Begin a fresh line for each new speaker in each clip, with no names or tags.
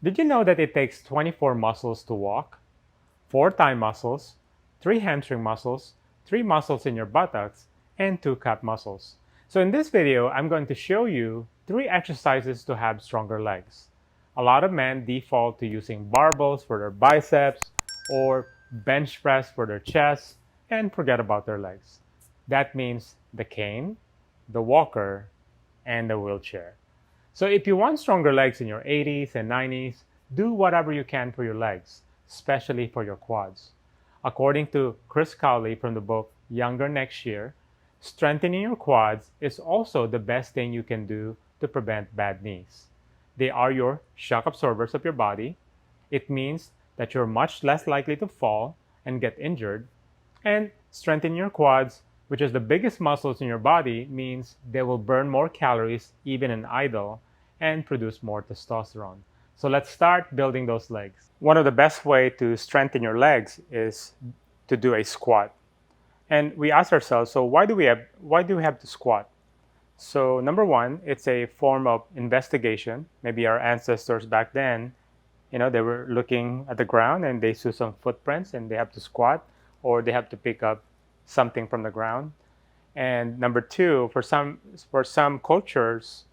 Did you know that it takes 24 muscles to walk? 4 thigh muscles, 3 hamstring muscles, 3 muscles in your buttocks, and 2 calf muscles. So in this video, I'm going to show you 3 exercises to have stronger legs. A lot of men default to using barbells for their biceps or bench press for their chest and forget about their legs. That means the cane, the walker, and the wheelchair. So if you want stronger legs in your 80s and 90s, do whatever you can for your legs, especially for your quads. According to Chris Cowley from the book Younger Next Year, strengthening your quads is also the best thing you can do to prevent bad knees. They are your shock absorbers of your body. It means that you're much less likely to fall and get injured. And strengthening your quads, which is the biggest muscles in your body, means they will burn more calories even in idle and produce more testosterone. So let's start building those legs. One of the best way to strengthen your legs is to do a squat. And we ask ourselves, so why do we have to squat? So number one, it's a form of investigation. Maybe our ancestors back then, they were looking at the ground and they saw some footprints and they have to squat, or they have to pick up something from the ground. And number two, for some cultures,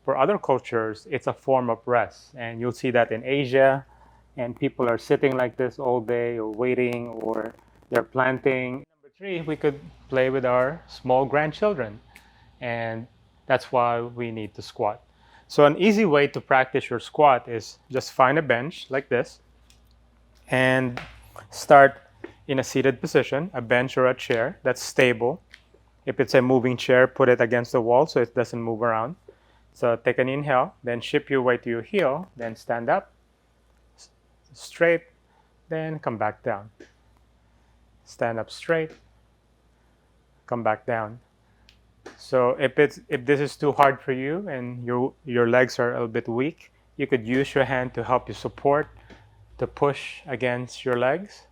for other cultures, it's a form of rest. And you'll see that in Asia, and people are sitting like this all day or waiting, or they're planting. Number three, we could play with our small grandchildren. And that's why we need to squat. So an easy way to practice your squat is just find a bench like this and start in a seated position, a bench or a chair that's stable. If it's a moving chair, put it against the wall so it doesn't move around. So take an inhale, then shift your weight to your heel, then stand up, straight, then come back down. Stand up straight, come back down. So if this is too hard for you and your legs are a little bit weak, you could use your hand to help you support, to push against your legs.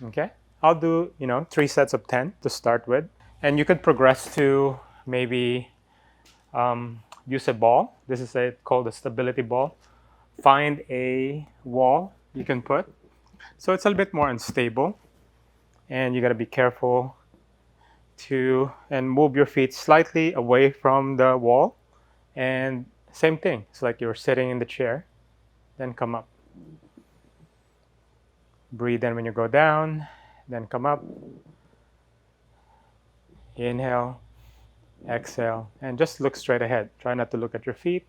Okay, I'll do 3 sets of 10 to start with, and you could progress to maybe use a ball. This is called a stability ball. Find a wall you can put. So it's a little bit more unstable, and you got to be careful and move your feet slightly away from the wall. And same thing, it's like you're sitting in the chair, then come up. Breathe in when you go down, then come up. Inhale, exhale, and just look straight ahead. Try not to look at your feet.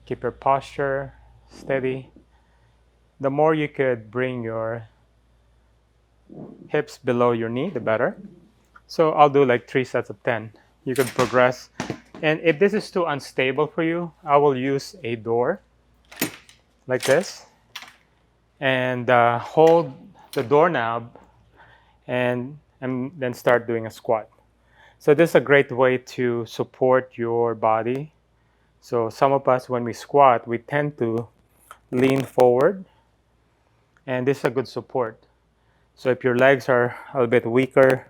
Keep your posture steady. The more you could bring your hips below your knee, the better. So I'll do like 3 sets of 10. You could progress. And if this is too unstable for you, I will use a door like this and hold the doorknob and then start doing a squat. So this is a great way to support your body. So some of us, when we squat, we tend to lean forward, and this is a good support. So if your legs are a little bit weaker,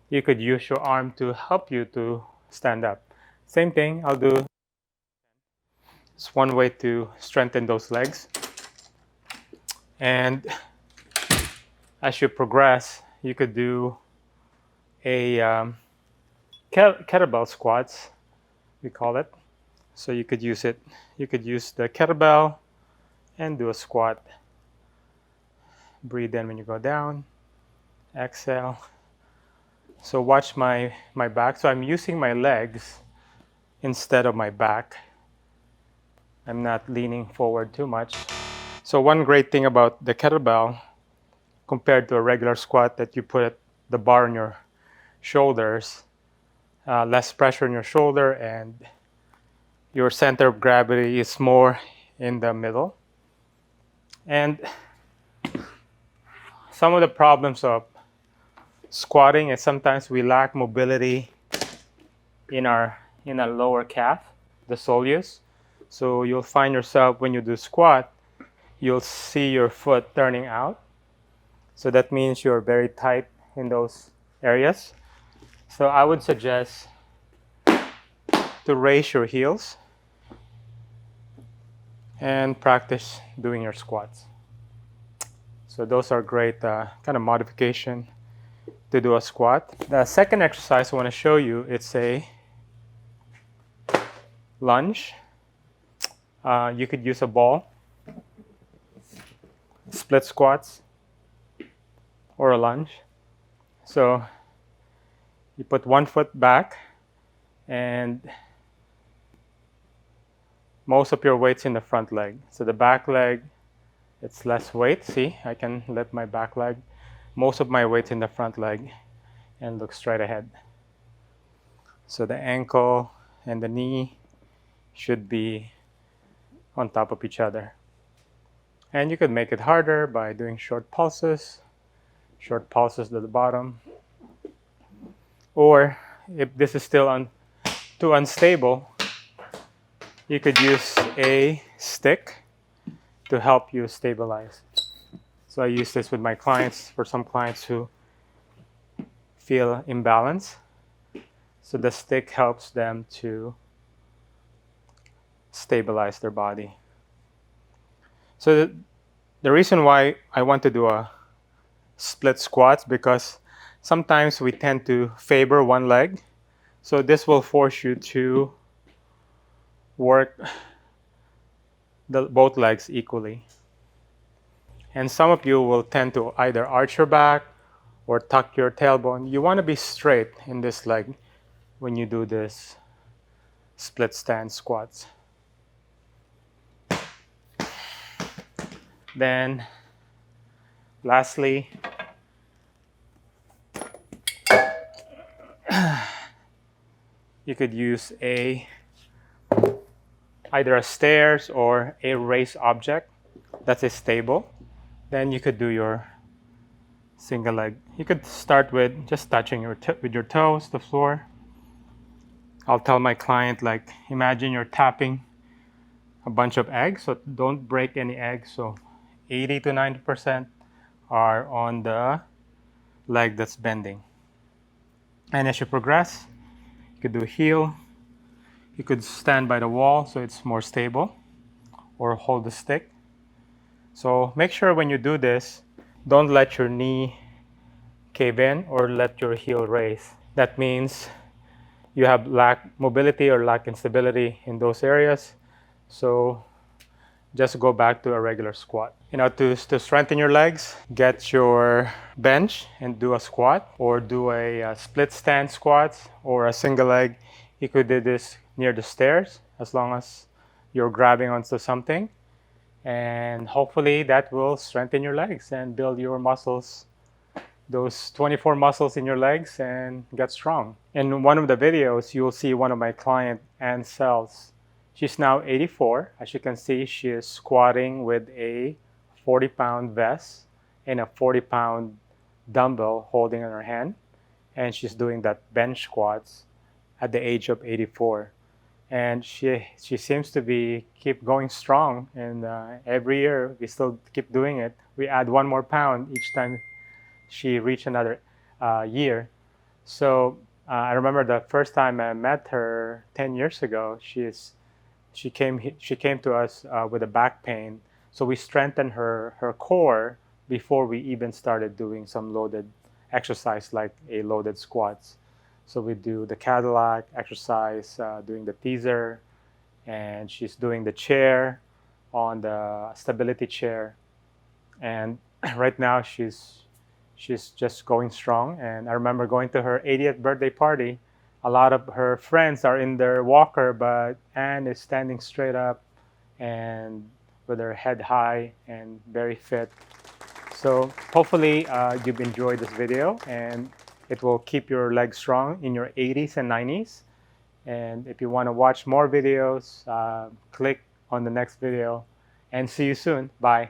you could use your arm to help you to stand up. Same thing, I'll do. It's one way to strengthen those legs. And as you progress, you could do a kettlebell squats, we call it. So you could use it. You could use the kettlebell and do a squat. Breathe in when you go down. Exhale. So watch my back. So I'm using my legs instead of my back. I'm not leaning forward too much. So one great thing about the kettlebell compared to a regular squat, that you put the bar on your shoulders, less pressure on your shoulder, and your center of gravity is more in the middle. And some of the problems of squatting is sometimes we lack mobility in our lower calf, the soleus. So you'll find yourself when you do squat, you'll see your foot turning out. So that means you're very tight in those areas. So I would suggest to raise your heels and practice doing your squats. So those are great kind of modification to do a squat. The second exercise I want to show you, it's a lunge. You could use a ball, split squats, or a lunge. So you put one foot back and most of your weight's in the front leg. So the back leg, it's less weight. See, I can lift my back leg. Most of my weight's in the front leg and look straight ahead. So the ankle and the knee should be on top of each other. And you could make it harder by doing short pulses to the bottom. Or if this is still too unstable, you could use a stick to help you stabilize. So I use this with my clients, for some clients who feel imbalance. So the stick helps them to stabilize their body. So the reason why I want to do a split squats, because sometimes we tend to favor one leg. So this will force you to work both legs equally. And some of you will tend to either arch your back or tuck your tailbone. You want to be straight in this leg when you do this split stance squats. Then lastly, you could use either a stairs or a raised object that is stable. Then you could do your single leg. You could start with just touching with your toes the floor. I'll tell my client, like, imagine you're tapping a bunch of eggs, so don't break any eggs. So 80 to 90% are on the leg that's bending. And as you progress, you could do heel. You could stand by the wall so it's more stable, or hold the stick. So make sure when you do this, don't let your knee cave in or let your heel raise. That means you have lack mobility or lack instability in those areas. So just go back to a regular squat. To strengthen your legs, get your bench and do a squat, or do a split stance squat or a single leg. You could do this near the stairs as long as you're grabbing onto something. And hopefully that will strengthen your legs and build your muscles, those 24 muscles in your legs, and get strong. In one of the videos, you'll see one of my client, Ann Sells. She's now 84. As you can see, she is squatting with a 40-pound vest and a 40-pound dumbbell holding in her hand. And she's doing that bench squats at the age of 84. And she seems to keep going strong. And every year, we still keep doing it. We add 1 more pound each time she reached another year. So I remember the first time I met her 10 years ago, she came to us with a back pain. So we strengthened her core before we even started doing some loaded exercise, like a loaded squats. So we do the Cadillac exercise, doing the teaser, and she's doing the chair on the stability chair. And right now she's just going strong. And I remember going to her 80th birthday party. A lot of her friends are in their walker, but Anne is standing straight up and with her head high and very fit. So hopefully you've enjoyed this video, and it will keep your legs strong in your 80s and 90s. And if you want to watch more videos, click on the next video, and see you soon. Bye.